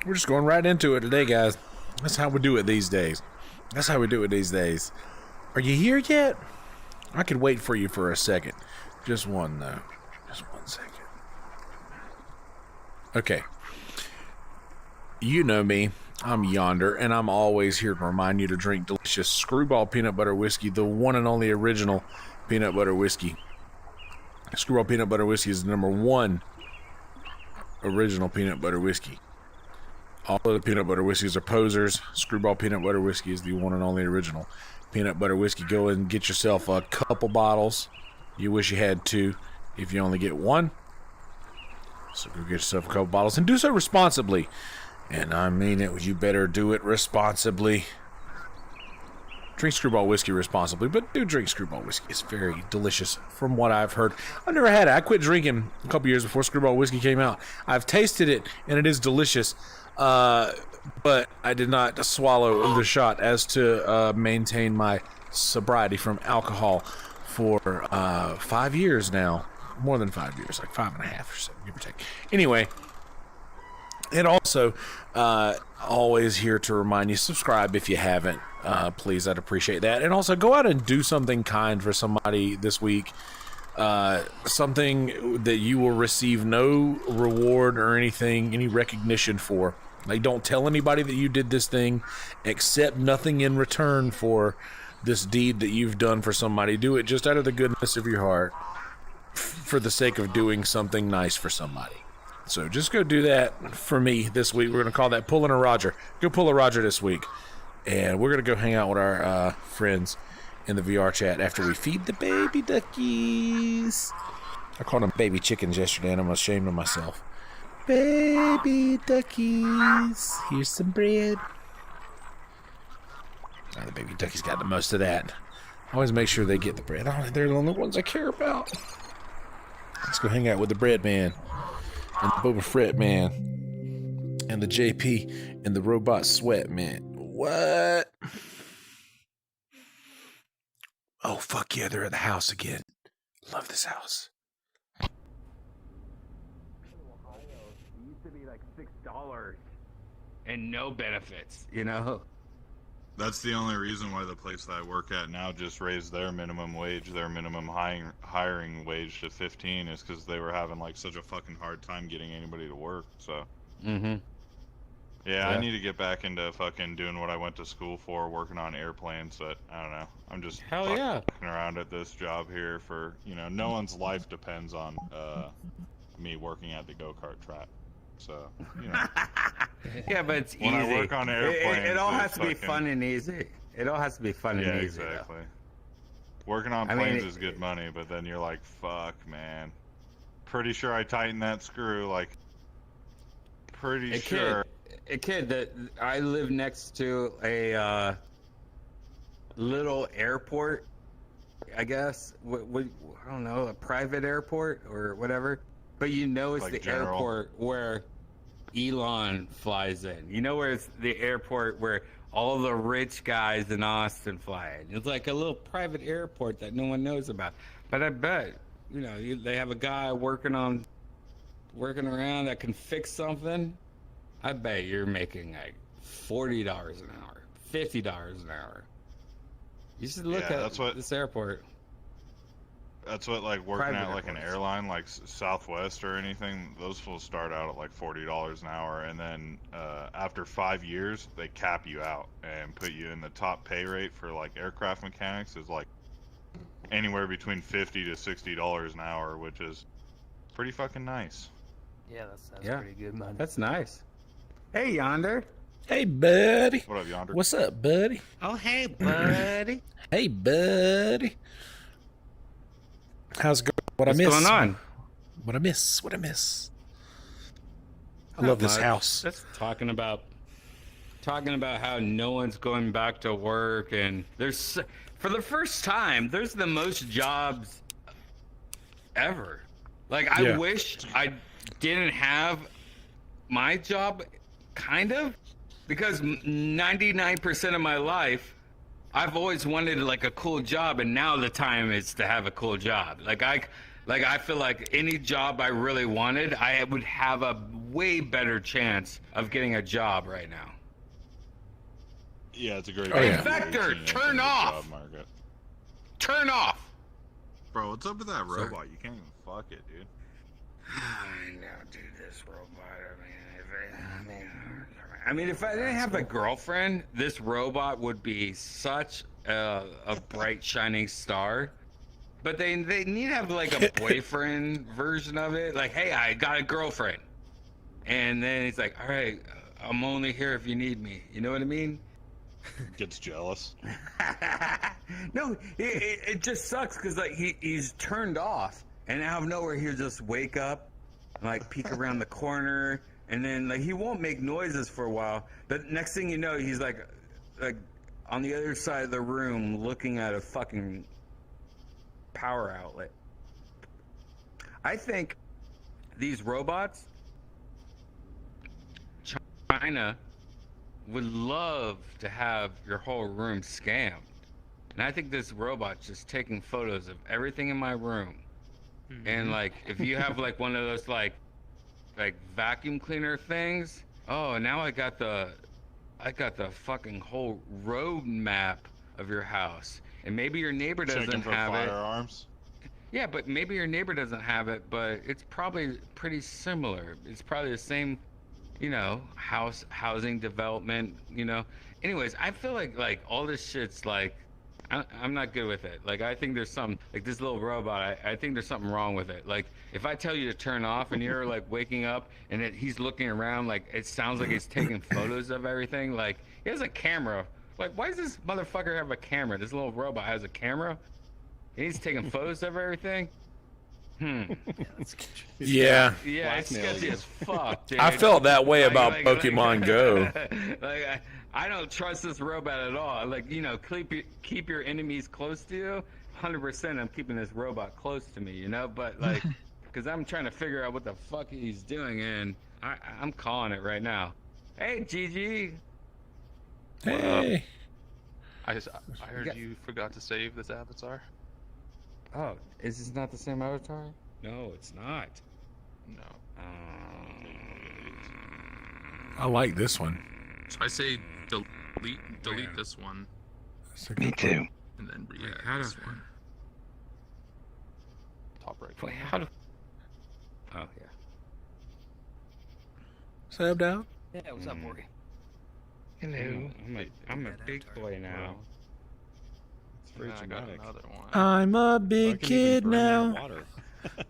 We're just going right into it today, guys. That's how we do it these days. Are you here yet? I could wait for you for a second. Just one, though. Just 1 second. Okay. You know me. I'm Yonder, and I'm always here to remind you to drink delicious Screwball Peanut Butter Whiskey, the one and only original peanut butter whiskey. Screwball Peanut Butter Whiskey is the #1 original peanut butter whiskey. All of the peanut butter whiskeys are posers. Screwball Peanut Butter Whiskey is the one and only original peanut butter whiskey. Go and get yourself a couple bottles. You wish you had 2 if you only get 1. So go get yourself a couple bottles and do so responsibly. And I mean it, you better do it responsibly. Drink Screwball whiskey responsibly, but do drink Screwball whiskey. It's very delicious from what I've heard. I've never had it. I quit drinking a couple years before Screwball whiskey came out. I've tasted it, and it is delicious. But I did not swallow the shot as to maintain my sobriety from alcohol for 5 years now. More than 5 years, like 5.5 or so, give or take. Anyway, and also, always here to remind you, subscribe if you haven't. Please, I'd appreciate that. And also, go out and do something kind for somebody this week. Something that you will receive no reward or anything, any recognition for. Like, don't tell anybody that you did this thing. Accept nothing in return for this deed that you've done for somebody. Do it just out of the goodness of your heart for the sake of doing something nice for somebody. So just go do that for me this week. We're going to call that pulling a Roger. Go pull a Roger this week. And we're going to go hang out with our friends in the VR chat after we feed the baby duckies. I called them baby chickens yesterday, and I'm ashamed of myself. Baby duckies, here's some bread. Oh, the baby duckies got the most of that. I always make sure they get the bread. Oh, they're the only ones I care about. Let's go hang out with the bread man, and the Boba Fett man, and the JP, and the robot sweat man. What? Oh, fuck yeah, they're at the house again. Love this house. $6 and no benefits, you know? That's the only reason why the place that I work at now just raised their minimum wage, their minimum hiring wage to 15 is because they were having like such a fucking hard time getting anybody to work. So yeah, I need to get back into fucking doing what I went to school for, working on airplanes. But I don't know, I'm just fucking around at this job here for, you know, no one's life depends on me working at the go-kart track. So, you know. Yeah, but it's when easy. I work on airplanes, it all has to be fun and easy. It all has to be fun and easy. Yeah, exactly. Working on planes is good money, but then you're like, fuck, man. Pretty sure I tightened that screw, like, pretty sure. Kid, that I live next to a little airport, I guess. I don't know, a private airport or whatever. But you know it's like the airport where Elon flies in. You know where it's the airport where all the rich guys in Austin fly in. It's like a little private airport that no one knows about. But I bet, you know, they have a guy working around that can fix something. I bet you're making like $40 an hour, $50 an hour. You should look at this airport. That's what, like, working at, like, an airline, like Southwest or anything, those will start out at, like, $40 an hour, and then after 5 years, they cap you out and put you in the top pay rate for, like, aircraft mechanics is, like, anywhere between $50 to $60 an hour, which is pretty fucking nice. Yeah, that's pretty good money. That's nice. Hey, Yonder. Hey, buddy. What up, Yonder? What's up, buddy? Oh, hey, buddy. Hey, buddy. How's it going? What's going on? What I miss? I love this house. Just talking about how no one's going back to work, and there's, for the first time, there's the most jobs ever. Like, I wish I didn't have my job, kind of, because 99% of my life I've always wanted like a cool job, and now the time is to have a cool job. I feel like any job I really wanted, I would have a way better chance of getting a job right now. Yeah, it's a great. Oh, yeah. Vector, turn off. Job market. Turn off. Bro, what's up with that robot? You can't even fuck it, dude. I know, dude, this robot. I mean, if I didn't have a girlfriend, this robot would be such a bright shining star. But they need to have like a boyfriend version of it. Like, hey, I got a girlfriend, and then he's like, all right, I'm only here if you need me. You know what I mean? Gets jealous. No, it just sucks because like he's turned off, and out of nowhere he'll just wake up, and, like peek around the corner, and then like he won't make noises for a while. But next thing you know, he's like on the other side of the room looking at a fucking power outlet. I think these robots, China would love to have your whole room scammed. And I think this robot's just taking photos of everything in my room. And like, if you have like one of those like vacuum cleaner things, oh, now I got the fucking whole road map of your house. And maybe your neighbor doesn't have it. Firearms. Yeah, but maybe your neighbor doesn't have it, but it's probably pretty similar. It's probably the same, you know, housing development, you know. Anyways, I feel like all this shit's like, I'm not good with it. Like, I think there's some, like this little robot, I think there's something wrong with it. Like, if I tell you to turn off and you're like waking up and he's looking around, like it sounds like he's taking photos of everything. Like, he has a camera. Like, why does this motherfucker have a camera? This little robot has a camera? And he's taking photos of everything? Yeah. Yeah, it's sketchy as fuck, dude. I felt that way about Pokemon Go. Like, I don't trust this robot at all. Like, you know, keep your enemies close to you. 100% I'm keeping this robot close to me, you know? But, like, because I'm trying to figure out what the fuck he's doing, and I'm calling it right now. Hey, Gigi. Hey. I heard you forgot to save this avatar. Oh, is this not the same avatar? No, it's not. No. I like this one. So I say delete this one. Me too. And then Wait, re-add this one. Top right. Wait, how do... Oh, yeah. Subbed out? Yeah, what's up, Morgan? Hello. I'm a big boy now. And then I got another one. I'm a big kid now.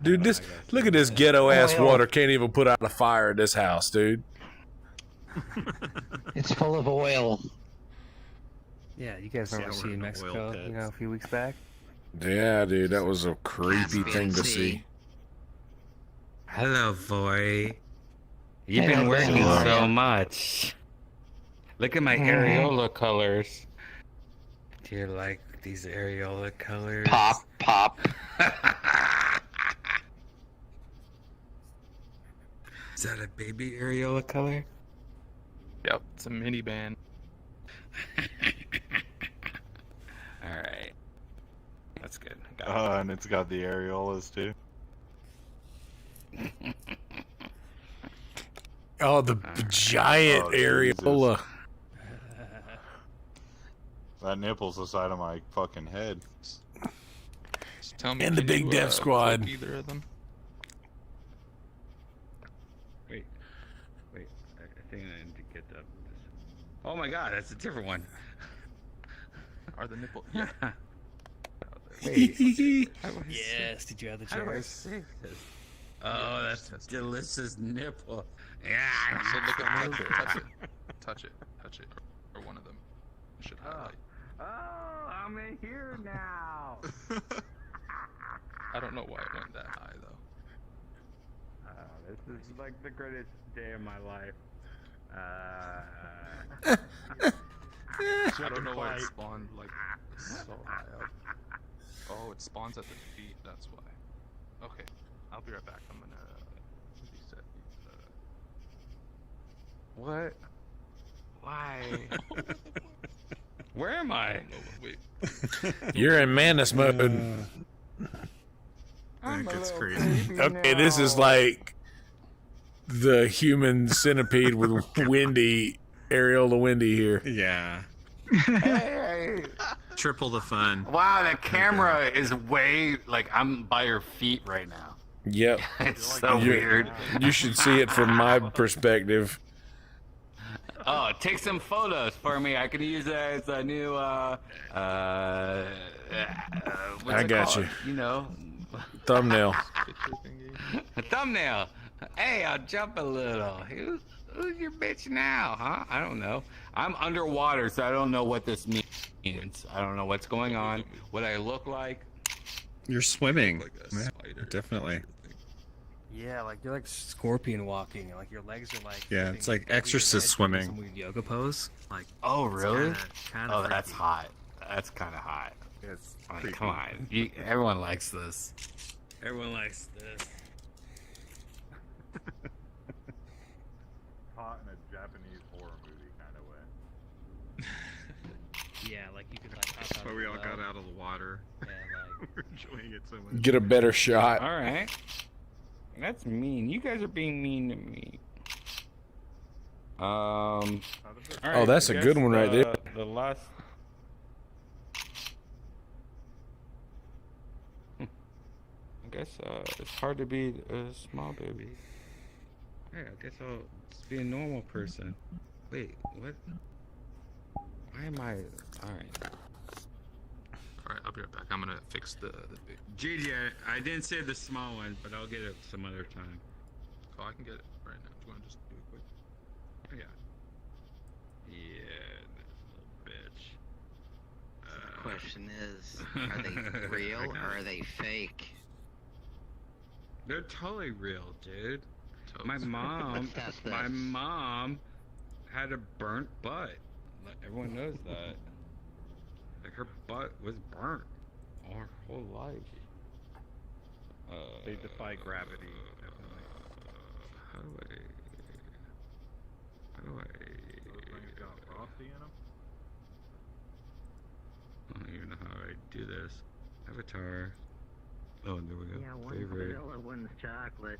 Dude, look at this ghetto ass water. Can't even put out a fire at this house, dude. It's full of oil. Yeah, you guys remember seeing Mexico, you know, a few weeks back? Yeah, dude, that was a creepy thing to see. Hello, boy. You've Hey, been working hello. so much. Look at my areola colors. Do you like these areola colors? Pop, pop. Is that a baby areola color? Yep, it's a minivan. Alright. That's good. I got it. And it's got the areolas too. Oh, the giant Oh, areola. That nipple's the side of my fucking head. Just tell me, And the can Big you, Dev Squad. click either of them? Wait, I think I need to get up. Oh my god, that's a different one. Are the nipple? Yeah. Wait. Yes, did you have the How do I jars? save this? Oh, that's a delicious nipple. So Yeah. look at me. Touch it. Touch it. Or one of them. It should highlight. Oh, I'm in here now. I don't know why it went that high though. This is like the greatest day of my life. I don't know why it spawned like so high up. Oh, it spawns at the feet. That's why. Okay, I'll be right back. I'm gonna reset these. What? Why? Where am I? Wait. You're in madness mode. I'm a That gets little crazy. baby Okay, this is now. like the human centipede with Wendy, Ariel the Wendy here. Yeah. Hey. Triple the fun. Wow, the camera is way like I'm by your feet right now. Yep. It's so weird. You should see it from my perspective. Oh, take some photos for me. I could use that as a new what's I it got called? you. You know, Thumbnail. a thumbnail. Hey, I'll jump a little. Who's your bitch now, huh? I don't know. I'm underwater, so I don't know what this means. I don't know what's going on. What I look like. You're swimming. Like a Yeah, spider. definitely. Yeah, like you're like scorpion walking. Like your legs are like. Yeah, it's like exorcist swimming. Some weird yoga pose. Like. Oh, really? Kinda Oh, that's freaky. hot. That's kind of hot. It's Like, come on. Everyone likes this. Everyone likes this. Hot in a Japanese horror movie kind of way. Yeah, like you could like. Hop That's out why of we the all well. got out of the water. Yeah, like. We're enjoying it so much. Get a better shot. All right. That's mean. You guys are being mean to me. All right, Oh, that's I a good guess one right there. The last. I guess it's hard to be a small baby. Hey, I guess I'll just be a normal person. Wait, what? Why am I? All right. Alright, I'll be right back. I'm gonna fix the big. Gigi, I didn't say the small one, but I'll get it some other time. Oh, I can get it right now. Do you want to just do it quick? Yeah. Yeah, that little bitch. Question is, are they real or are they fake? They're totally real, dude. Toes. My mom, Let's test this. my mom had a burnt butt. Like, everyone knows that. Like her butt was burnt all her whole life. They defy gravity, definitely. How do I? Those things got frosty in them. I don't even know how I do this. Avatar. Oh, there we go. Yeah, one's Favorite. vanilla, one's chocolate.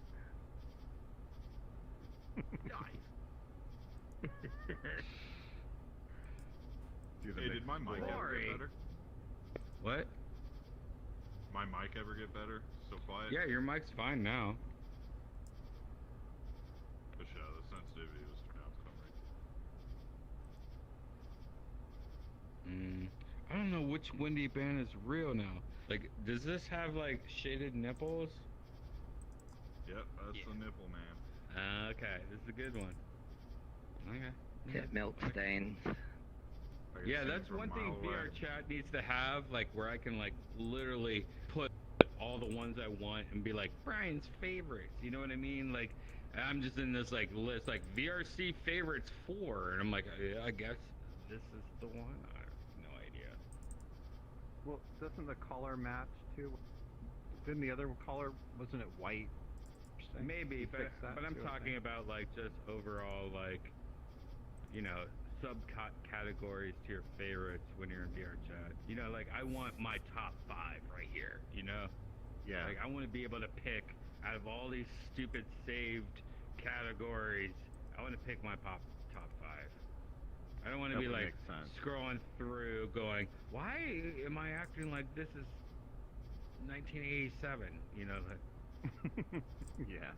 Hey, did my mic ever get better? What? My mic ever get better? So quiet? Yeah, your mic's fine now. But yeah, the sensitivity was turned out something. I don't know which Wendy band is real now. Like, does this have like shaded nipples? Yep, that's the nipple man. Okay, this is a good one. Okay. Tip milk stain. I can Yeah, see that's from a one thing mile away. VR chat needs to have, like where I can like literally put all the ones I want and be like Brian's favorites. You know what I mean? Like I'm just in this like list like VRC favorites 4, and I'm like, yeah, I guess this is the one. I have no idea. Well, doesn't the color match too? Didn't the other color, wasn't it white? Maybe, You but fixed that I'm too, I talking think. about like just overall like, you know, subcategories to your favorites when you're in VR chat. You know, like I want my top 5 right here. You know, Yeah. like I want to be able to pick out of all these stupid saved categories. I want to pick my top 5. I don't want to That be would like make sense. scrolling through going, why am I acting like this is 1987? You know, like, Yeah.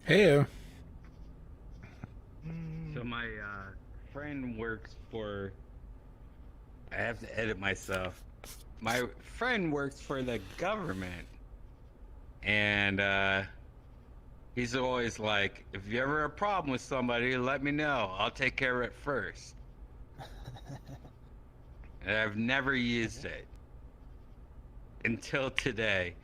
Hey. So my friend works for. I have to edit myself. My friend works for the government, and he's always like, "If you ever have a problem with somebody, let me know. I'll take care of it first." And I've never used it until today.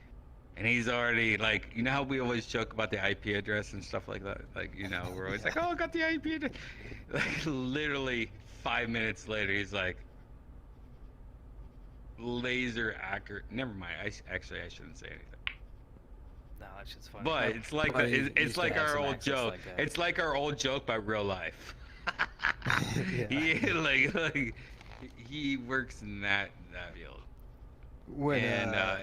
And he's already like, you know how we always joke about the IP address and stuff like that? Like, you know, we're always like, oh, I got the IP address. Like, literally 5 minutes later, he's like, laser accurate. Never mind. I shouldn't say anything. No, that shit's funny. But it's like it's like our old joke. It's like our old joke, but real life. Yeah. He works in that field. When and I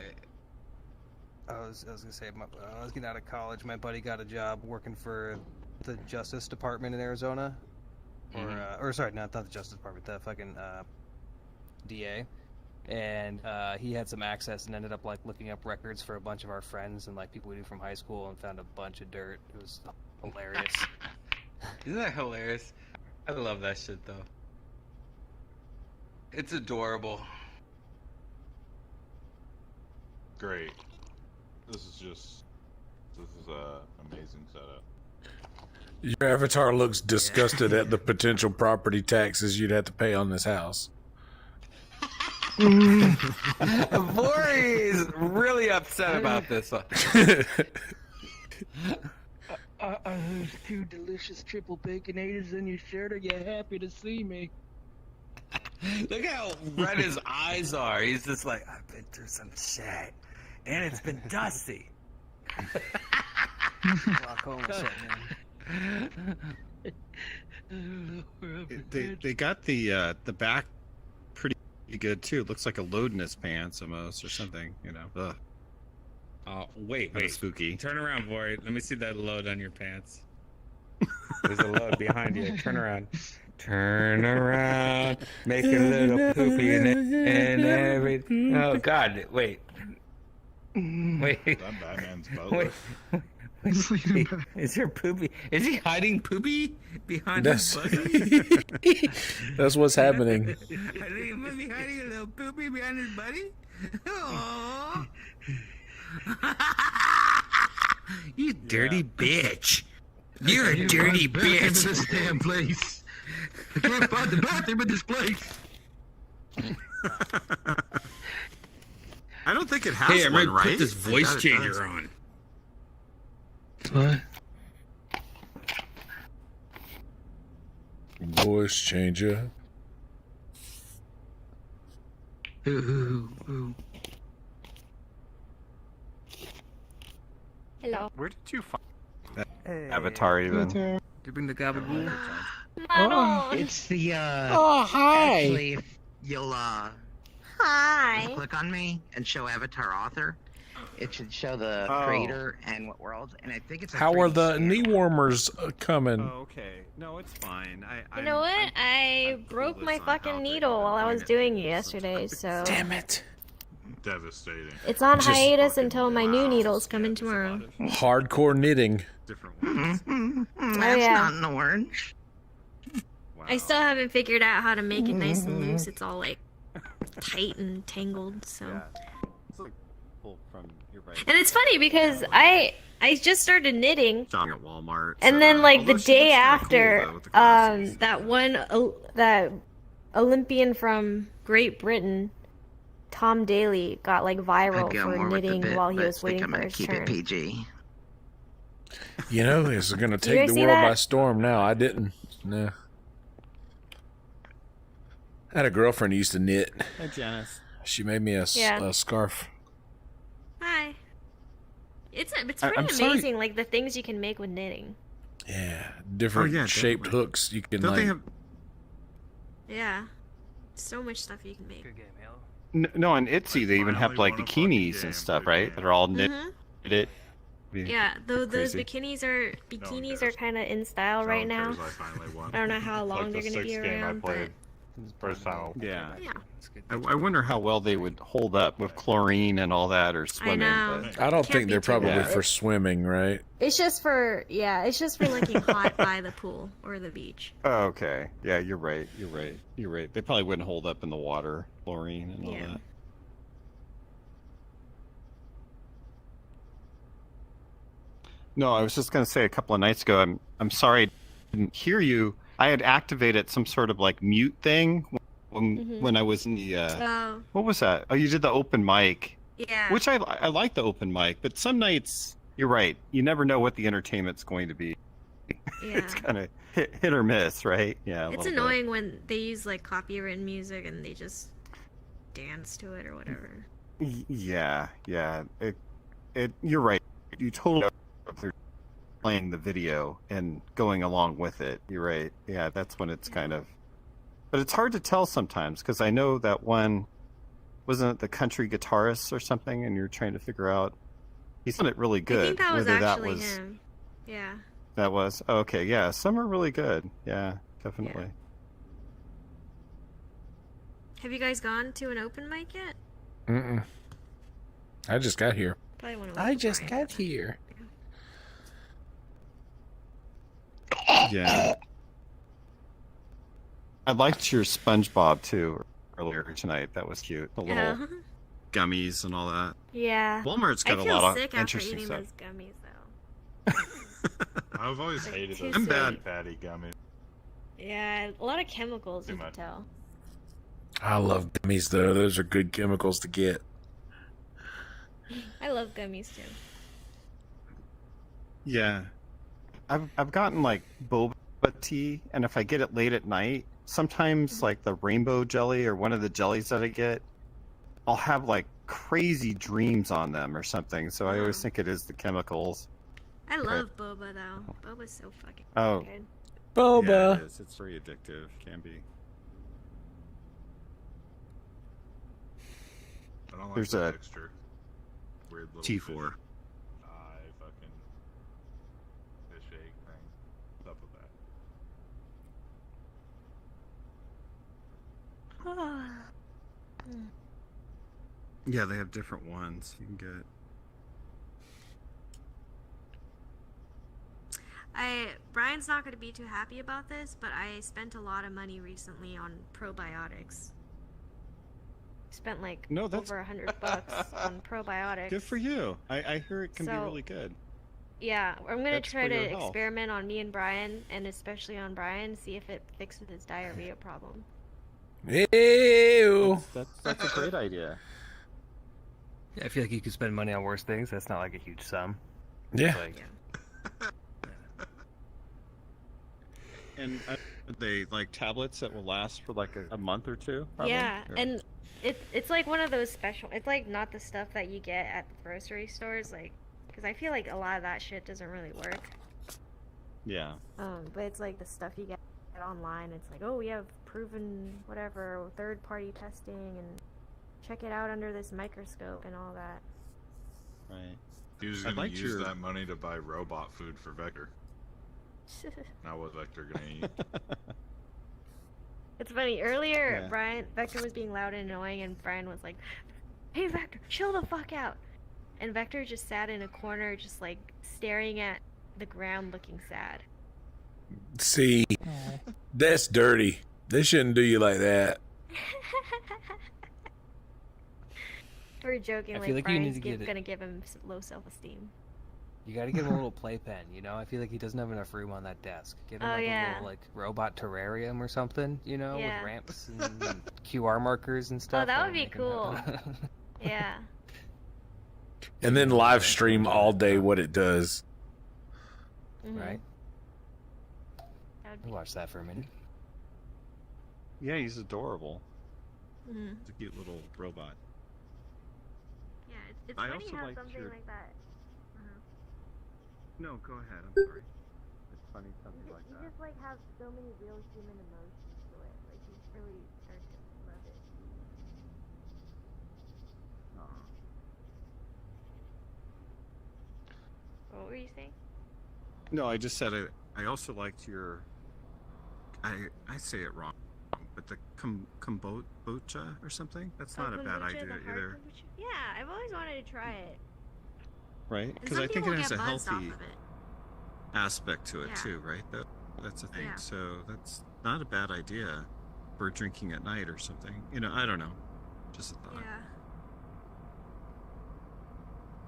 was gonna say, I was getting out of college. My buddy got a job working for the Justice Department in Arizona, or sorry, not the Justice Department, the fucking DA. And he had some access and ended up like looking up records for a bunch of our friends and like people we knew from high school and found a bunch of dirt. It was hilarious. Isn't that hilarious? I love that shit though. It's adorable. Great. This is a amazing setup. Your avatar looks disgusted at the potential property taxes you'd have to pay on this house. Bori is really upset about this. Are those 2 delicious triple baconators in your shirt? Are you happy to see me? Look how red his eyes are. He's just like, I've been through some shit, and it's been dusty. They got the back pretty good too. It looks like a load in his pants almost, or something. You know. Ugh. Oh, wait. Spooky. Turn around, Bori. Let me see that load on your pants. There's a load behind you. Turn around. Turn around. Make a little poopy in it and everything. Oh, God. Wait. That Batman's butler. Wait. Is there poopy? Is he hiding poopy behind his buddy? That's what's happening. I think he might be hiding a little poopy behind his buddy. Aww. You dirty bitch. You're a dirty bitch. This damn place. I can't find the bathroom in this place. I don't think it has one, right? Put this voice changer on. What? Voice changer. Ooh. Hello. Where did you find that Avatar even? Did you bring the gabagool? It's the hi. Actually, if you'll Hi. click on me and show Avatar Author, it should show the creator and what world. And I think it's. How are the knee warmers coming? Oh, okay. No, it's fine. You know what? I broke my fucking needle while I was doing it yesterday, so. Damn it. Devastating. It's on hiatus until my new needles come in tomorrow. Hardcore knitting. Different ones. That's yeah. not an orange. Wow. I still haven't figured out how to make it nice and loose. It's all like tight and tangled, so. Yeah. It's like pull from your right. And it's funny because I just started knitting, John at Walmart. and then like the although she day looks kinda after, cool, though, with the glasses. that Olympian from Great Britain, Tom Daly, got like viral I'd go for more with the knitting bit, while he but was think waiting I'm for gonna his keep turn. it PG. You know, this is going to Did you take guys the see world that? by storm now. I didn't. No. I had a girlfriend who used to knit. Hey, Janice. She made me a scarf. Hi. It's I'm pretty sorry. amazing, like the things you can make with knitting. Yeah. Different shaped definitely. hooks you can Don't like. they have? Yeah. So much stuff you can make. Good game, Halo. No, on Etsy they even have like bikinis and stuff, right? That are all knitted. Yeah, though those Crazy. bikinis are kind of in style right now. I don't know how long they're gonna be around, but First time. Yeah. Yeah. I wonder how well they would hold up with chlorine and all that, or swimming. know. But I don't Can't think be they're too probably bad. for swimming, right? It's just for looking hot by the pool or the beach. oh, okay. Yeah, you're right. They probably wouldn't hold up in the water, chlorine and all Yeah. that. No, I was just going to say a couple of nights ago. I'm sorry I didn't hear you. I had activated some sort of like mute thing when I was in the Oh. what was that? Oh, you did the open mic. Yeah. Which I like the open mic, but some nights you're right. You never know what the entertainment's going to be. Yeah. It's kind of hit or miss, right? Yeah. a It's little bit. annoying when they use like copywritten music and they just dance to it or whatever. Yeah. You're right. You totally know if they're playing the video and going along with it. You're right. Yeah, that's when it's kind of. But it's hard to tell sometimes because I know that one wasn't it the country guitarist or something, and you're trying to figure out. He sounded really good. I think that was whether actually that was, him. Yeah. That was okay. Yeah, some are really good. Yeah, definitely. Have you guys gone to an open mic yet? Mm-mm. I just got here. Probably want to I just got here. Yeah. I liked your SpongeBob too earlier tonight. That was cute. The little Yeah. gummies and all that. Yeah. Walmart's got I a feel lot sick of after interesting eating stuff. those gummies though. I've always Like, hated too those I'm bad. fatty gummies. Yeah, a lot of chemicals Too you can much. tell. I love gummies though. Those are good chemicals to get. I love gummies too. Yeah. I've gotten like boba tea, and if I get it late at night, sometimes like the rainbow jelly or one of the jellies that I get, I'll have like crazy dreams on them or something. So I always think it is the chemicals. I love boba though. Boba's so fucking Oh. good. Boba. Yeah, it is. It's very addictive. Can be. I don't like There's the a texture. Weird little T4. fish eye fucking fish egg thing. What's up with that? Yeah, they have different ones you can get. Brian's not going to be too happy about this, but I spent a lot of money recently on probiotics. Spent like No, that's- over $100 on probiotics. Good for you. I hear it can be So- really good. Yeah, I'm gonna That's try for to your health. experiment on me and Brian, and especially on Brian, see if it fixes his diarrhea problem. Ew. That's a great idea. Yeah, I feel like you could spend money on worse things. That's not like a huge sum. Yeah. Like, And are they like tablets that will last for like a month or two? Probably? Yeah, Or- and it's like one of those special. It's like not the stuff that you get at the grocery stores, like, because I feel like a lot of that shit doesn't really work. Yeah. But it's like the stuff you get online. It's like, oh, we have proven whatever third-party testing, and check it out under this microscope and all that. Right. He was I'd gonna like use your- that money to buy robot food for Vector. Now what Vector gonna eat? It's funny. Earlier, Yeah. Vector was being loud and annoying, and Brian was like, "Hey, Vector, chill the fuck out." And Vector just sat in a corner, just like staring at the ground, looking sad. See, that's dirty. They shouldn't do you like that. We were joking, I like, feel like you need Brian's to get it. gonna give him low self-esteem. you gotta give him a little playpen, you know? I feel like he doesn't have enough room on that desk. Give him Oh, like a yeah. little like robot terrarium or something, you know, Yeah. with ramps and QR markers and stuff. that would that'll be make him happy. Yeah. And then live stream all day what it does. Mhm. Right? That would We'll watch that for a minute. Yeah, he's adorable. Mhm. It's a cute little robot. Yeah, it's I funny also how liked something your- like that. No, go ahead. I'm sorry. It's funny something like You that. just like have so many real human emotions to it. Like you really start to love it. What were you saying? No, I just said I also liked your. I say it wrong, but the kombucha or something. That's not a bad kombucha, idea the hard either, kombucha? Yeah, I've always wanted to try it. right? And Because some I think people it has get a buzzed off healthy of it. aspect to it Yeah. too, right? That's a thing. Yeah. So that's not a bad idea for drinking at night or something. You know, I don't know. Just a thought. Yeah.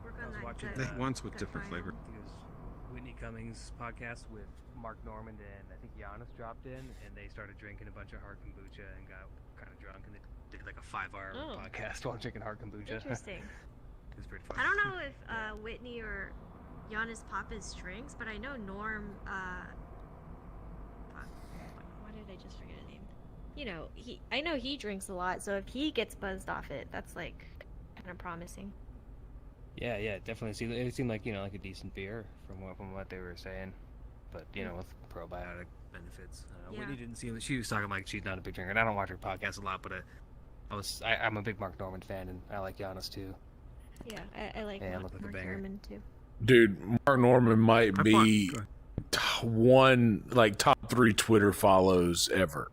Work I on was that watching, gut- I think ones with gut different biome. flavor. I think it was Whitney Cummings' podcast with Mark Normand and I think Giannis dropped in, and they started drinking a bunch of hard kombucha and got kind of drunk, and they did like a 5-hour Oh. podcast while drinking hard kombucha. Interesting. It was pretty fun. I don't know if Whitney or Giannis Papas drinks, but I know Norm. Why did I just forget his name? You know, I know he drinks a lot, so if he gets buzzed off it, that's like kind of promising. Yeah, definitely. It seemed like like a decent beer from what they were saying, but with probiotic benefits. Yeah. Whitney didn't seem. She was talking like she's not a big drinker, and I don't watch her podcast a lot, but I'm a big Mark Normand fan, and I like Giannis too. Yeah, I like Yeah, Mark, look like a Mark banger. Norman too. Dude, Mark Norman might be top 3 Twitter follows ever.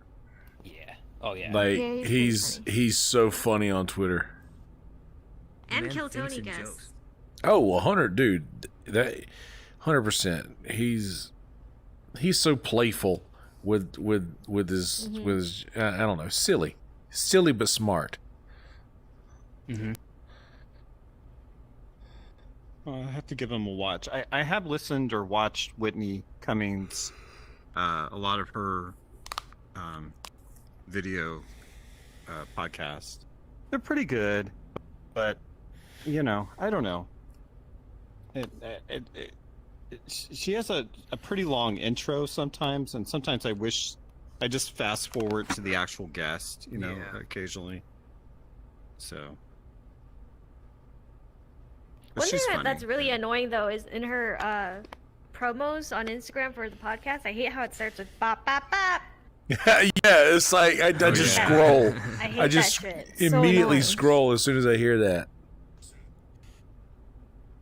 Yeah. Oh yeah. Like Yeah, he's so funny on Twitter. And Man Kill thinks Tony in guests. jokes. Oh, 100, dude. That 100%. He's so playful with his Mhm. with his I don't know, silly but smart. Mm-hmm. I have to give him a watch. I have listened or watched Whitney Cummings, a lot of her video podcasts. They're pretty good, but I don't know. She has a pretty long intro sometimes, and sometimes I wish I just fast forward to the actual guest, Yeah. occasionally. So. But One thing she's funny. that's really annoying though is in her promos on Instagram for the podcast. I hate how it starts with bop bop bop. Yeah, it's like I just yeah. scroll. I hate I just that shit. It's so immediately annoying. scroll as soon as I hear that.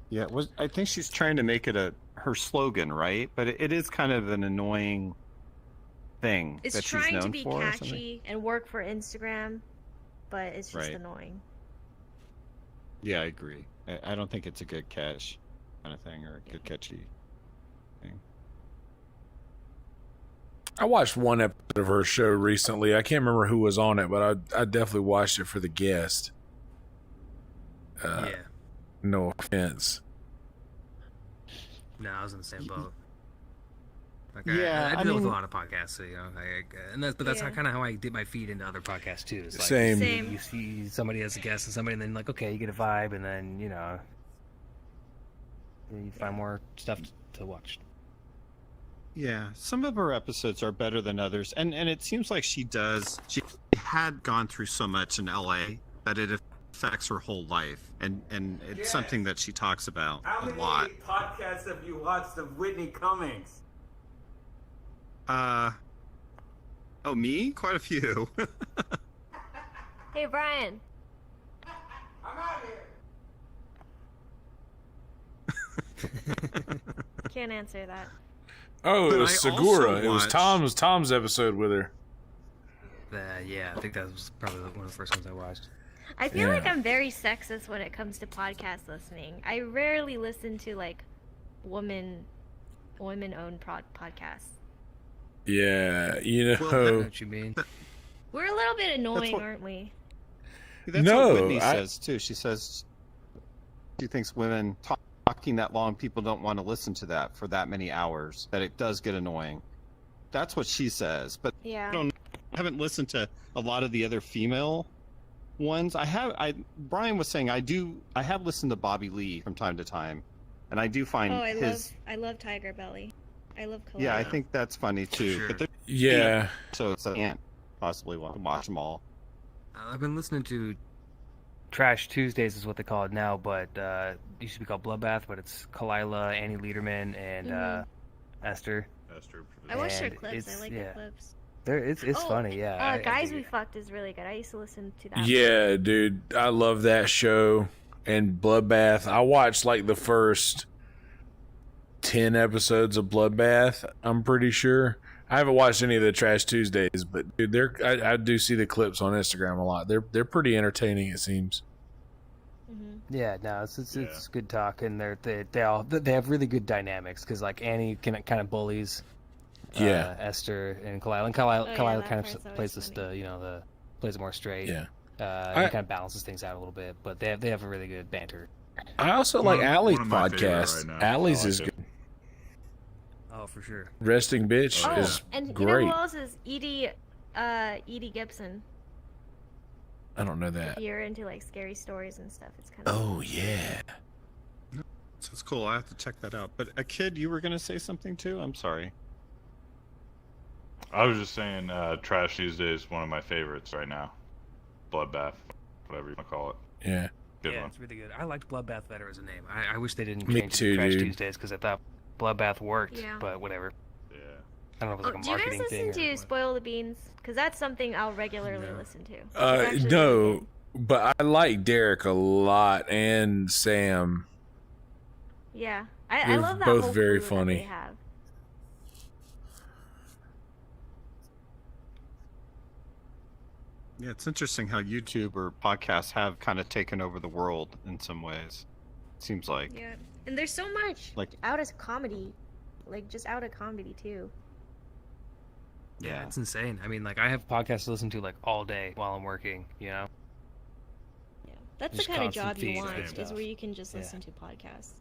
Yeah, I think she's trying to make it her slogan, right? But it is kind of an annoying thing It's that she's trying known to be for. Or something. catchy and work for Instagram, but it's just Right. annoying. Yeah, I agree. I don't think it's a good catch kind of thing or a good catchy thing. I watched one episode of her show recently. I can't remember who was on it, but I definitely watched it for the guest. Yeah. No offense. No, I was in the same boat. Like, Yeah, I I deal with a mean- lot of podcasts, so, and that's Yeah. kind of how I dip my feed into other podcasts too. It's like Same. Same. You see somebody as a guest and somebody, and then like, okay, you get a vibe, and then you find more stuff to watch. Yeah, some of her episodes are better than others, and it seems like she had gone through so much in LA that it affects her whole life, and it's something that she talks about a lot. Podcasts have you watched of Whitney Cummings? Oh, me? Quite a few. Hey Brian. I'm out here. Can't answer that. Oh, it But was I Segura. also It was watched- Tom's episode with her. Yeah, I think that was probably one of the first ones I watched. I feel like Yeah. I'm very sexist when it comes to podcast listening. I rarely listen to like women-owned podcasts. Yeah, I know what you mean. We're a little bit annoying, what- aren't we? That's No, what Whitney I- says too. She says she thinks women talking that long, people don't want to listen to that for that many hours. That it does get annoying. That's what she says. But Yeah. I haven't listened to a lot of the other female ones. Brian was saying I have listened to Bobby Lee from time to time, and I do find Oh, his. I love Tiger Belly. I love Kalila. Yeah, I think that's funny too. Sure. But they're Yeah. so I can't possibly want to watch them all. I've been listening to Trash Tuesdays is what they call it now, but it used to be called Bloodbath, but it's Kalila, Annie Lederman, and Esther. I watched their And clips. I it's- like yeah. their clips. It's Oh, funny, yeah. I Guys dig We it. Fucked is really good. I used to listen to that. Yeah, dude. I love that show. And Bloodbath. I watched like the first 10 episodes of Bloodbath, I'm pretty sure. I haven't watched any of the Trash Tuesdays, but dude, I do see the clips on Instagram a lot. They're pretty entertaining, it seems. Yeah, no, it's good talk, and they have really good dynamics because like Annie kind of bullies, Esther and Kalila, and Kalila kind of plays plays it more straight. Yeah, and kind of balances things out a little bit, but they have a really good banter. I also like Allie's one of my podcast. favorite right now. Allie's I like is it. good. Oh, for sure. Resting Bitch is and great. you know who else is Edie Gibson? I don't know that. If you're into like scary stories and stuff, it's kind of. Oh yeah. So it's cool. I have to check that out. But a kid, you were gonna say something too? I'm sorry. I was just saying, Trash Tuesday is one of my favorites right now. Bloodbath, whatever you want to call it. Yeah. Good Yeah, one. it's really good. I liked Bloodbath better as a name. I wish they didn't Me change it too, to Trash dude. Tuesdays because I thought Bloodbath worked, Yeah. but whatever. Yeah. I don't know if it's like a Do you marketing guys thing. listen or to what. Spoil the Beans? Because that's something I'll regularly listen to. It's No, actually really good. but I like Derek a lot and Sam. Yeah, I They're love that both whole very crew funny. That they have. Yeah, it's interesting how YouTube or podcasts have kind of taken over the world in some ways. Seems like. Yeah, and there's so much Like- out of comedy, like just out of comedy too. Yeah, it's insane. I mean, like I have podcasts to listen to like all day while I'm working. You know. That's Just the kind of constant job you feed of want, good is stuff. where you can just Yeah. listen to podcasts.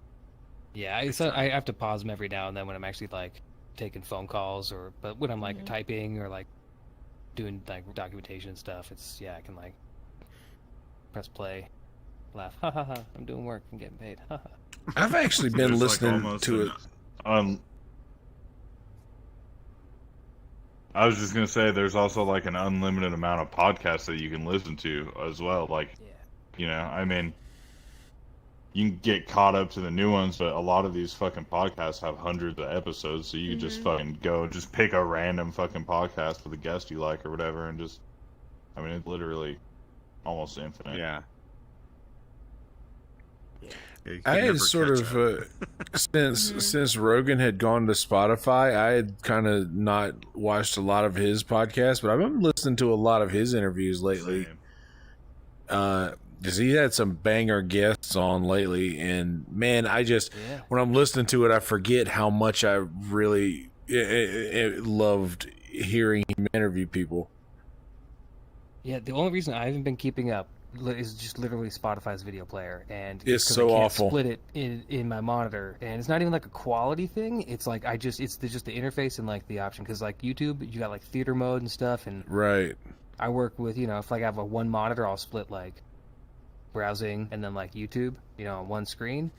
Yeah, I have to pause them every now and then when I'm actually like taking phone calls but when I'm like Mhm. typing or like doing like documentation and stuff, I can like press play, laugh, ha ha ha, I'm doing work, I'm getting paid, ha ha. I've actually been There's, like, listening almost to it. I was just gonna say, there's also like an unlimited amount of podcasts that you can listen to as well. Like, you know, I mean, you can get caught up to the new ones, but a lot of these fucking podcasts have hundreds of episodes, so you can just fucking go, just pick a random fucking podcast with a guest you like or whatever, and just, I mean, it's literally almost infinite. Yeah. I had sort of since Rogan had gone to Spotify, I had kind of not watched a lot of his podcasts, but I've been listening to a lot of his interviews lately. Because he had some banger guests on lately, and man, when I'm listening to it, I forget how much I really loved hearing him interview people. Yeah, the only reason I haven't been keeping up is just literally Spotify's video player, and It's 'cause so I can't awful. Split it in my monitor, and it's not even like a quality thing. It's like it's just the interface and like the option, because like YouTube, you got like theater mode and stuff, and Right. I work with if like I have a one monitor, I'll split like browsing and then like YouTube, on one screen.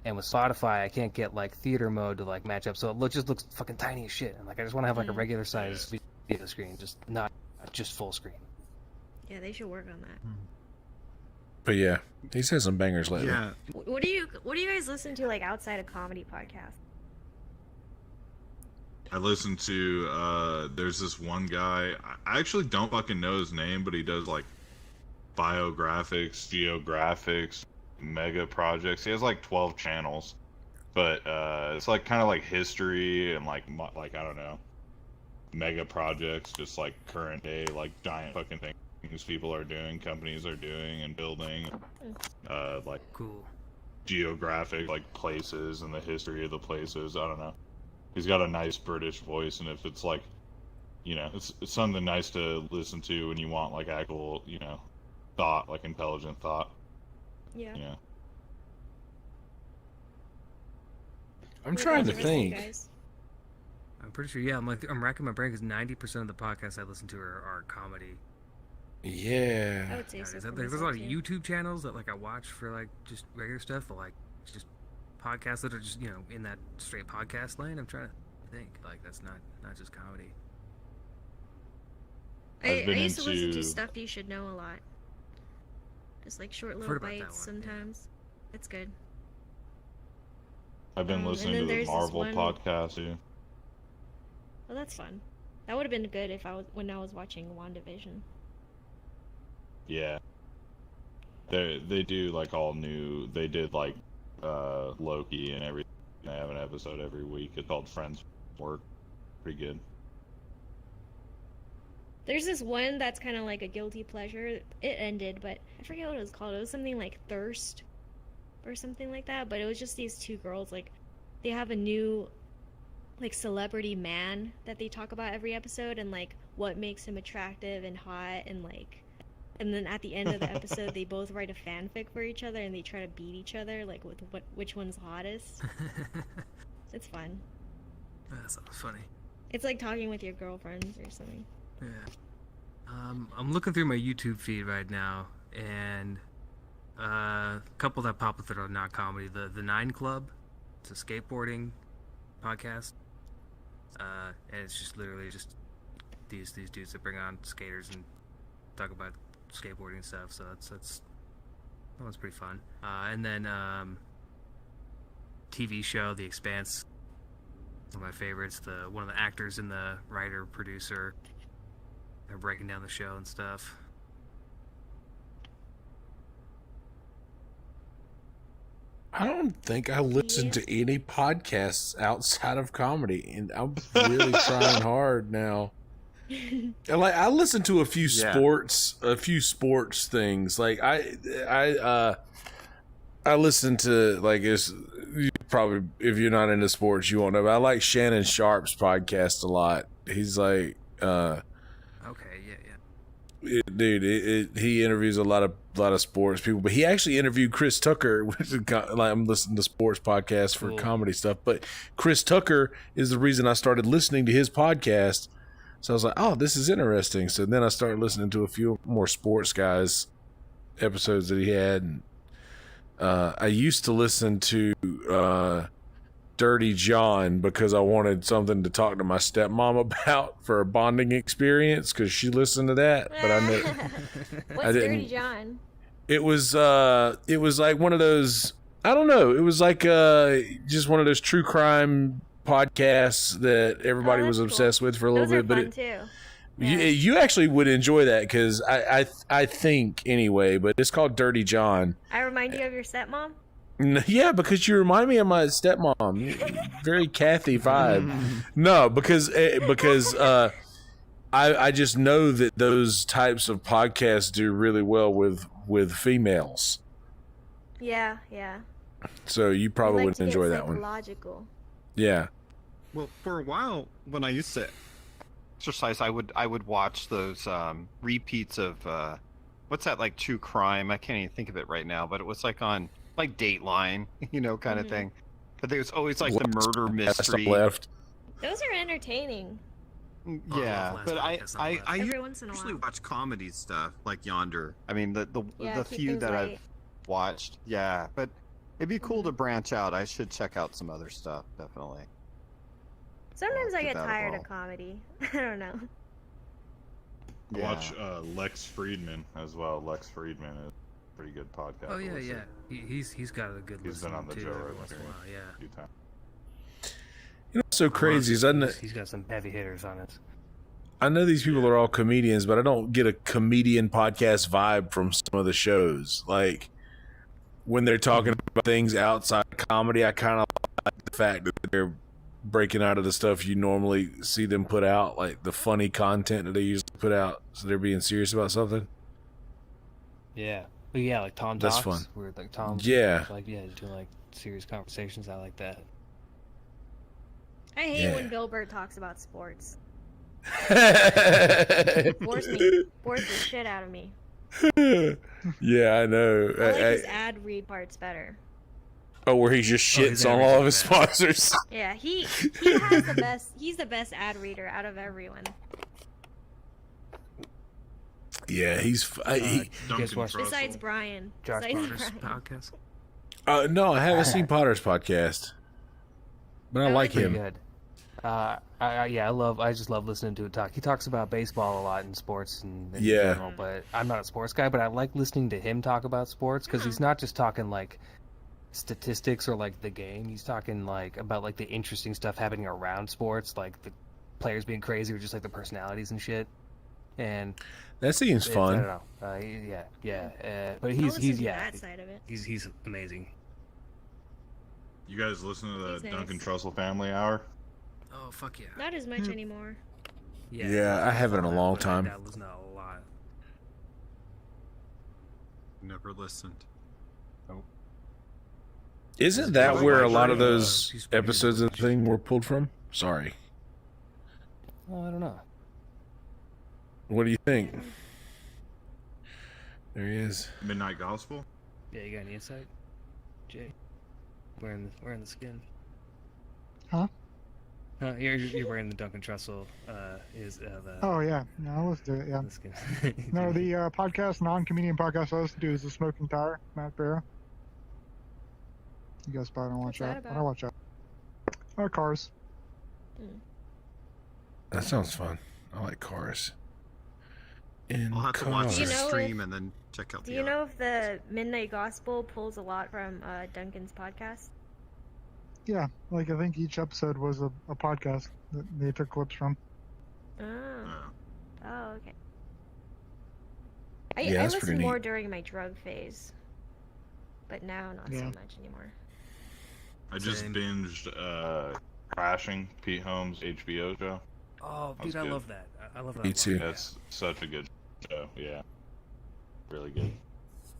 And with Spotify, I can't get like theater mode to like match up, so it just looks fucking tiny as shit. And like I just want to have like a regular size video screen, just not just full screen. Yeah, they should work on that. But yeah, he's had some bangers lately. Yeah. What do you guys listen to like outside of comedy podcasts? I listen to, there's this one guy, I actually don't fucking know his name, but he does like biographics, geographics, mega projects. He has like 12 channels, but it's like kind of like history and like I don't know, mega projects, just like current day, like giant fucking things people are doing, companies are doing and building, like cool geographic like places and the history of the places. I don't know. He's got a nice British voice, and if it's like, it's something nice to listen to when you want like actual, thought, like intelligent thought. Yeah. Yeah. I'm trying to What think. guys? I'm pretty sure. Yeah, I'm racking my brain because 90% of the podcasts I listen to are comedy. Yeah. I would say so. for There's a myself, lot of too. YouTube channels that like I watch for like just regular stuff, but like just podcasts that are just in that straight podcast lane. I'm trying to think like that's not just comedy. I used to listen to Stuff You Should Know a lot. Just like short little heard about that bites one, yeah. sometimes. It's good. I've been and listening then to the there's this Marvel one- podcast too. Well, that's fun. That would have been good when I was watching WandaVision. Yeah. They do like all new. They did like Loki and everything. They have an episode every week. It's called Friends Work. Pretty good. There's this one that's kind of like a guilty pleasure. It ended, but I forget what it was called. It was something like Thirst or something like that. But it was just these two girls. Like, they have a new, like, celebrity man that they talk about every episode, and like what makes him attractive and hot, and like, and then at the end of the episode, they both write a fanfic for each other, and they try to beat each other, like with which one's hottest. It's fun. That sounds funny. It's like talking with your girlfriends or something. Yeah. I'm looking through my YouTube feed right now, and a couple that pop up that are not comedy. The Nine Club, it's a skateboarding podcast, and it's just literally just these dudes that bring on skaters and talk about skateboarding and stuff. So that one's pretty fun. And then TV show The Expanse, one of my favorites. One of the actors and the writer producer. They're breaking down the show and stuff. I don't think I listen to any podcasts outside of comedy, and I'm really trying hard now. Like, I listen to a few sports things. Like I listen to, like, probably, if you're not into sports, you won't know. But I like Shannon Sharp's podcast a lot. He's like, he interviews a lot of sports people, but he actually interviewed Chris Tucker, which is like, I'm listening to sports podcasts for comedy stuff, but Chris Tucker is the reason I started listening to his podcast. So I was like, oh, this is interesting. So then I started listening to a few more sports guys episodes that he had. And, I used to listen to Dirty John because I wanted something to talk to my stepmom about for a bonding experience, because she listened to that. But I know What's Dirty John? It was like one of those, I don't know. It was like just one of those true crime podcasts that everybody was obsessed with for a little bit. But fun too. You actually would enjoy that, because I think anyway. But it's called Dirty John. I remind you of your stepmom. Yeah, because you remind me of my stepmom. Very Kathy vibe. No, because I just know that those types of podcasts do really well with females. Yeah. So you probably wouldn't enjoy that one. Logical. Yeah. Well, for a while when I used to exercise, I would watch those repeats of what's that, like, true crime? I can't even think of it right now, but it was like on like Dateline, kind of thing. But there was always like the murder mystery. Left. Those are entertaining. Yeah, but I Every once in a usually while. watch comedy stuff like Yonder. I mean, the Yeah, keep few things that light. I've watched. Yeah, but it'd be cool to branch out. I should check out some other stuff, definitely. Sometimes I do get that as tired well. of comedy. I don't know. Watch Lex Friedman as well. Lex Friedman is a pretty good podcast. Oh yeah, to listen. yeah. He's got a good. He's been on the too, Joe every Rogan once in a while, yeah. a few times. You know what's so crazy is He's got some heavy hitters on it. I know these people are all comedians, but I don't get a comedian podcast vibe from some of the shows. Like, when they're talking about things outside of comedy, I kind of like the fact that they're breaking out of the stuff you normally see them put out, like the funny content that they usually put out, so they're being serious about something. Yeah. But yeah, like Tom That's Talks, fun. where like Tom, Yeah. like doing like serious conversations. I like that. I hate Yeah. when Bill Burr talks about sports. Yeah, Bores the shit out of me. I know. I like his ad read parts better. Oh, where he just his shits ad on reads all are of his bad. sponsors. Yeah, he has the best. He's the best ad reader out of everyone. Yeah, he's he. Guess what? Besides Brian. Josh Besides Potter's Brian. podcast. No, I haven't seen Potter's podcast, but I like Pretty him. good. I just love listening to it talk. He talks about baseball a lot in sports and in Yeah. general, but I'm not a sports guy, but I like listening to him talk about sports because he's not just talking like statistics or like the game. He's talking like about like the interesting stuff happening around sports, like the players being crazy or just like the personalities and shit. And That seems I fun. don't know. But I'll he's listen to yeah, that side of it. he's amazing. You guys listen to the He's nice. Duncan Trussell Family Hour? Oh fuck yeah. Not as much anymore. Yeah, I haven't in a long time. That was not a lot. Never listened. Oh. Isn't that where a lot of those episodes of the thing were pulled from? Sorry. Oh, I don't know. What do you think? There he is. Midnight Gospel? Yeah, you got any insight, Jay? Wearing the skin. Huh? You're wearing the Duncan Trussell. Oh yeah, no, let's do it. Yeah. The skin. No, the podcast, non-comedian podcast I listen to is The Smoking Tire, Matt Barrow. You guys probably don't watch that. I don't watch that. Cars. That sounds fun. I like cars. I'll have to watch the stream and then check out Do you know if the Midnight Gospel pulls a lot from Duncan's podcast? Yeah, like I think each episode was a podcast that they took clips from. Oh, okay. Yeah, I that's pretty listened more neat. during my drug phase, but now not so much anymore. I just binged Crashing, Pete Holmes' HBO show. Oh, That was dude, I good. love that. I love that. Me too. That's such a good show. Yeah, really good.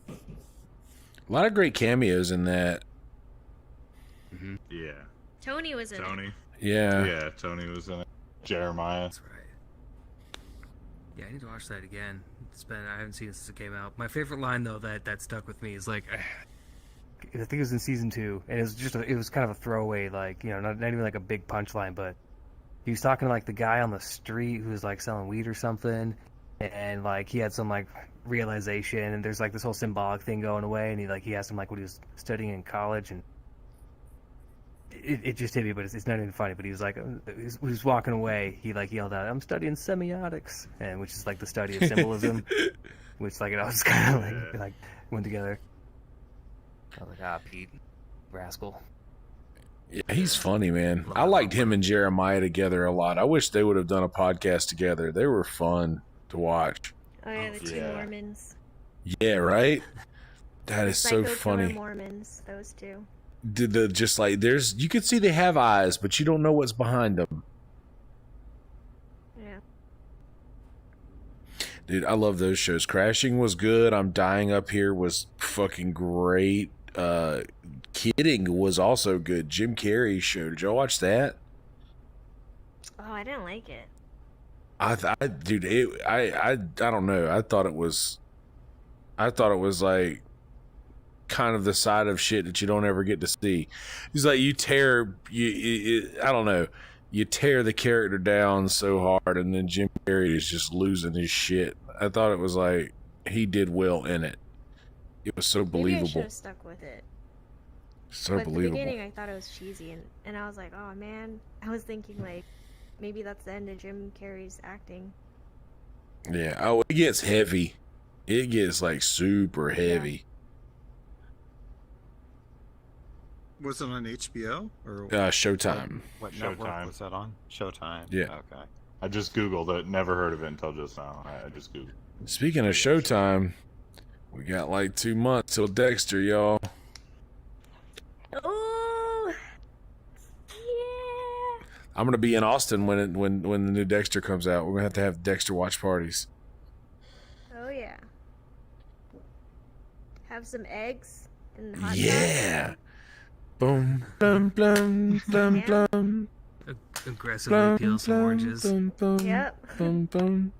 A lot of great cameos in that. Yeah. Tony was in it. Tony. Yeah. Yeah, Tony was in it. Jeremiah. That's right. Yeah, I need to watch that again. I haven't seen it since it came out. My favorite line though that stuck with me is like, I think it was in season 2, and it was kind of a throwaway, like, you know, not even like a big punchline, but he was talking to like the guy on the street who was like selling weed or something, and like he had some like realization, and there's like this whole symbolic thing going away, and he asked him like what he was studying in college, and it just hit me, but it's not even funny. But he was like, he was walking away, he like yelled out, "I'm studying semiotics," and which is like the study of symbolism, which like it all just kind of like went together. I was like, Pete, rascal. Yeah, he's funny, man. I liked him and Jeremiah together a lot. I wish they would have done a podcast together. They were fun to watch. Oh yeah, the two Mormons. Yeah, right? That The is so psycho killer funny. Mormons, those two. Just like you can see they have eyes, but you don't know what's behind them. Yeah. Dude, I love those shows. Crashing was good. I'm Dying Up Here was fucking great. Kidding was also good. Jim Carrey's show. Did y'all watch that? Oh, I didn't like it. I don't know. I thought it was like kind of the side of shit that you don't ever get to see. He's like you tear the character down so hard, and then Jim Carrey is just losing his shit. I thought it was like he did well in it. It was so Maybe I believable. should have stuck with it. So But at the believable. beginning, I thought it was cheesy, and I was like, oh man. I was thinking like, maybe that's the end of Jim Carrey's acting. Yeah. Oh, it gets heavy. It gets like super heavy. Was it on HBO or Showtime. What network Showtime. was that on? Showtime. Yeah. Okay. I just Googled it. Never heard of it until just now. I just Googled. Speaking of Showtime, we got like 2 months till Dexter, y'all. Oh, yeah. I'm gonna be in Austin when the new Dexter comes out. We're gonna have Dexter watch parties. Oh yeah. Have some eggs and hot Yeah. Boom, blum, blum, blum, blum. Aggressively peel some oranges. Yep. Boom, boom.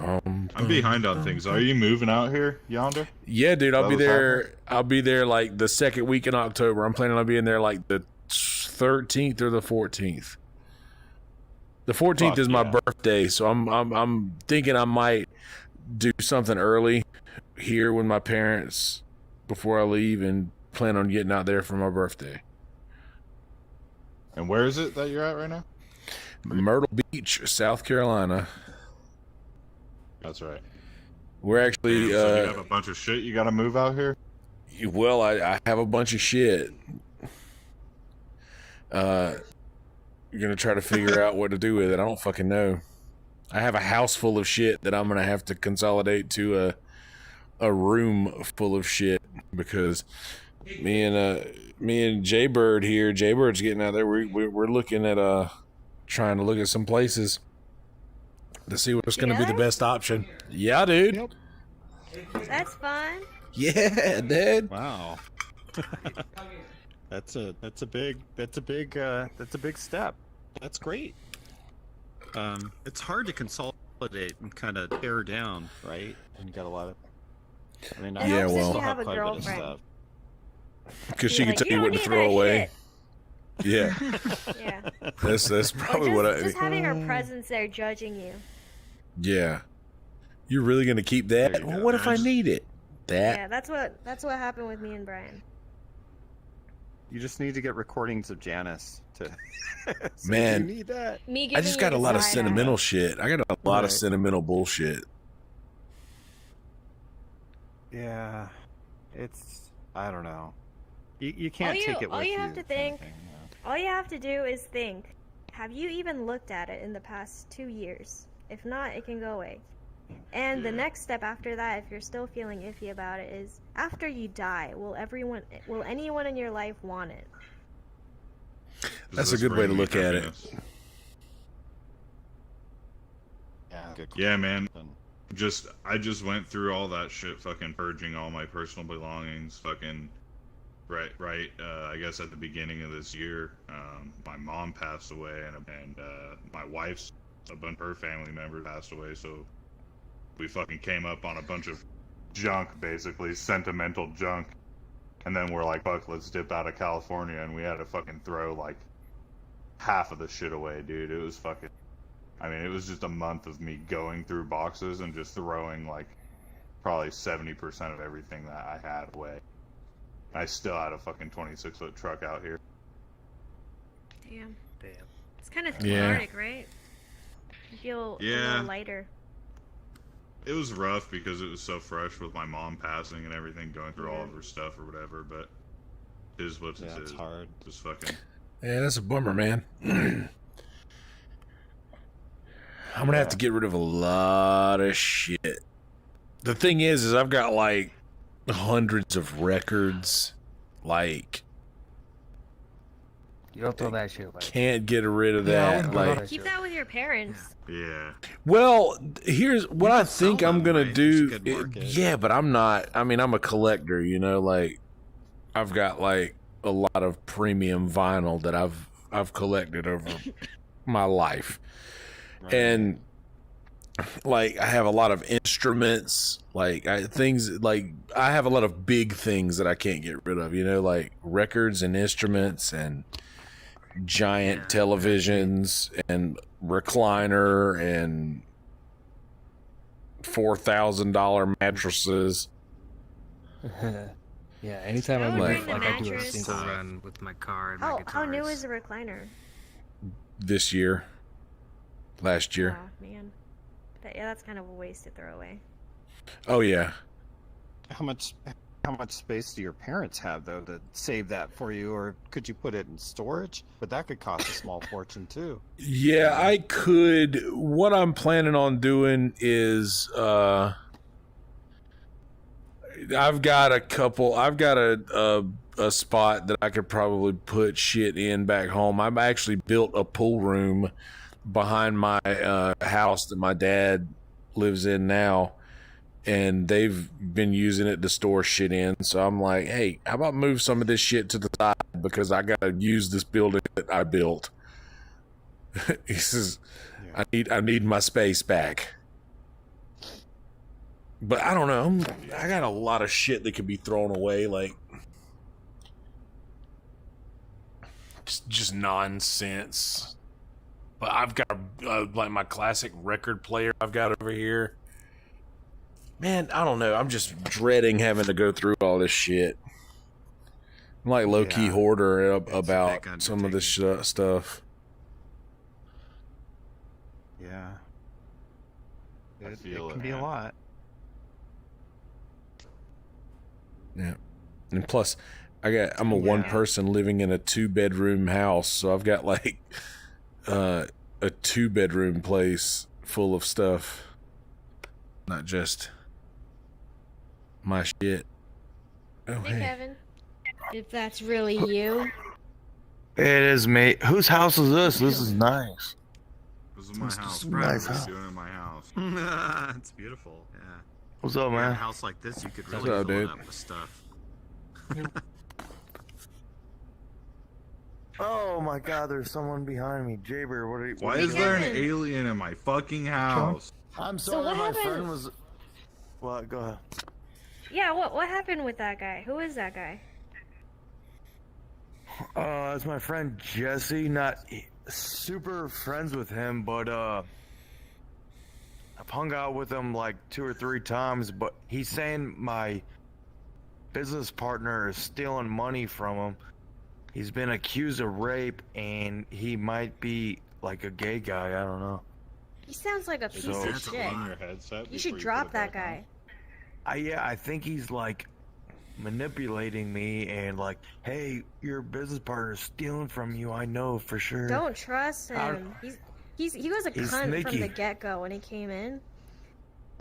I'm behind on things. Are you moving out here, Yonder? Yeah, dude, I'll That be was there. happening? I'll be there like the second week in October. I'm planning on being there like the 13th or the 14th. The 14th Fuck is my yeah. birthday, so I'm thinking I might do something early here with my parents before I leave, and plan on getting out there for my birthday. And where is it that you're at right now? Myrtle Beach, South Carolina. That's right. We're actually So you have a bunch of shit you got to move out here. well, I have a bunch of shit. You're gonna try to figure out what to do with it. I don't fucking know. I have a house full of shit that I'm gonna have to consolidate to a room full of shit, because me and Jaybird here, Jaybird's getting out there. We're looking at trying to look at some places. to see what's going to be the best option. Yeah, dude. Yep. That's fun. Yeah, dude. Wow. That's a big step. That's great. It's hard to consolidate and kind of tear down, right? And you got a lot of. I mean, I helps if still you have a quite bit of girlfriend. stuff. Because she You're can like, tell you "You what don't to need throw that away. shit." Yeah. Yeah. That's probably Or what just I. having her presence there judging you. Yeah. You're really going to keep that? There you Well, go, what if man. I need it? That. Yeah, that's what happened with me and Brian. You just need to get recordings of Janice to. say, Man. you need that. Me I giving just you got a the lot of side eye. sentimental shit. I got a lot of Right. sentimental bullshit. Yeah, it's. I don't know. You can't take it with you. All you have to kind of think. thing, yeah. All you have to do is think. Have you even looked at it in the past 2 years? If not, it can go away. And the next step after that, if you're still feeling iffy about it, is after you die, will anyone in your life want it? That's Does a this good way to bring me look at it. happiness? Yeah, good Yeah, man. question. I just went through all that shit, fucking purging all my personal belongings, fucking right. I guess at the beginning of this year, my mom passed away, and my wife's a bunch of her family members passed away. So we fucking came up on a bunch of junk, basically sentimental junk, and then we're like, fuck, let's dip out of California, and we had to fucking throw like half of the shit away, dude. It was fucking. I mean, it was just a month of me going through boxes and just throwing like probably 70% of everything that I had away. I still had a fucking 26-foot truck out here. Damn. Damn. It's kind of Yeah. cathartic, right? You feel a Yeah. little lighter. It was rough because it was so fresh with my mom passing and everything, going through all of her stuff or whatever, but it is what it Yeah, is. it's hard. Just fucking. Yeah, that's a bummer, man. I'm gonna have to get rid of a lot of shit. The thing is I've got like hundreds of records. Like, You don't throw that shit away. can't get rid of Yeah, I that. wouldn't throw Like, that Keep shit. that with your parents. Yeah. well, here's what I can sell think I'm them, gonna right? do. There's a good market. Yeah, but I'm not. I mean, I'm a collector. You know, like I've got like a lot of premium vinyl that I've collected over my life. Right. And like I have a lot of instruments, like I have a lot of big things that I can't get rid of, you know, like records and instruments and giant televisions and recliner and $4,000 mattresses. Yeah, anytime I I'm would like, bring the I do a mattress. single Single run. run with my car and my How guitars. new is the recliner? This year, last year. Oh man, that's kind of a waste to throw away. Oh yeah. How much space do your parents have though to save that for you, or could you put it in storage? But that could cost a small fortune too. Yeah, I could. What I'm planning on doing is I've got a spot that I could probably put shit in back home. I've actually built a pool room behind my house that my dad lives in now, and they've been using it to store shit in. So I'm like, hey, how about move some of this shit to the side because I gotta use this building that I built. He says, I need my space back. But I don't know. I got a lot of shit that could be thrown away, like just nonsense. But I've got like my classic record player I've got over here. Man, I don't know. I'm just dreading having to go through all this shit. I'm like low-key Yeah. hoarder a about big some of this undertaking. stuff. Yeah. I It feel can it, be a man. lot. Yeah. And plus, I'm a Yeah. one person living in a 2-bedroom house, so I've got like a 2-bedroom place full of stuff. Not just my shit. Oh, Hey, hey. Kevin. If that's really you. It is, mate. Whose house is this? This is nice. This is my It's house. just a What nice are you house. doing in my house? It's beautiful. Yeah. What's up, Yeah, man? a house like this, you could What's really up, fill it dude? up with stuff. Oh my God, there's someone behind me. Jaber, what are you? Why is there an alien in my fucking house? I'm So sorry, what my happened? friend was. What? Go ahead. Yeah, what happened with that guy? Who is that guy? That's my friend Jesse. Not super friends with him, but I've hung out with him like 2 or 3 times. But he's saying my business partner is stealing money from him. He's been accused of rape, and he might be like a gay guy. I don't know. He sounds like a piece So- of shit. Your headset You should before drop put it that back on? guy. I think he's like manipulating me and like, hey, your business partner is stealing from you. I know for sure. Don't trust him. He was a He's cunt from sneaky. the get-go when he came in.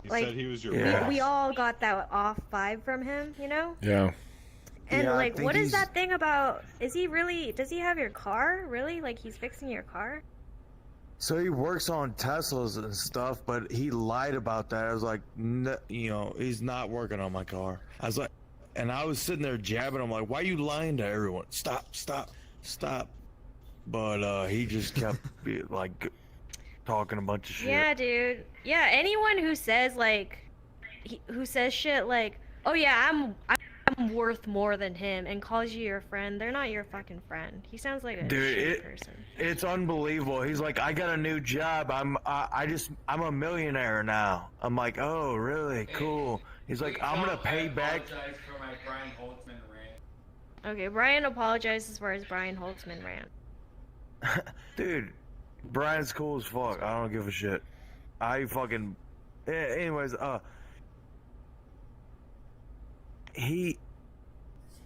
He Like, said he was your Yeah. boss. we all got that off vibe from him, you know? Yeah. And Yeah, I like, think what is he's- that thing about? Is he really? Does he have your car? Really? Like, he's fixing your car? So he works on Teslas and stuff, but he lied about that. I was like, he's not working on my car. I was like, and I was sitting there jabbing him like, why are you lying to everyone? Stop. But he just kept like talking a bunch of shit. Yeah, dude. Yeah, anyone who says like, who says shit like, oh yeah, I'm worth more than him, and calls you your friend, they're not your fucking friend. He sounds like a Dude, shitty person. It's unbelievable. He's like, I got a new job. I'm a millionaire now. I'm like, oh, really? Cool. He's like, I'm gonna pay back. Apologize for my Brian Holtzman rant. Okay, Brian apologizes for his Brian Holtzman rant. Dude, Brian's cool as fuck. I don't give a shit. Anyways,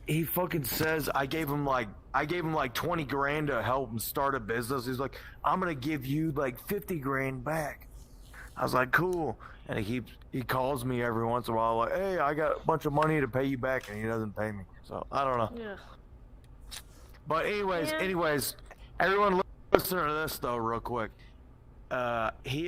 he fucking says I gave him like 20 grand to help him start a business. He's like, I'm gonna give you like 50 grand back. I was like, cool. And he calls me every once in a while like, hey, I got a bunch of money to pay you back, and he doesn't pay me. So I don't know. Ugh. But anyways, Yeah. everyone listen to this though real quick. He is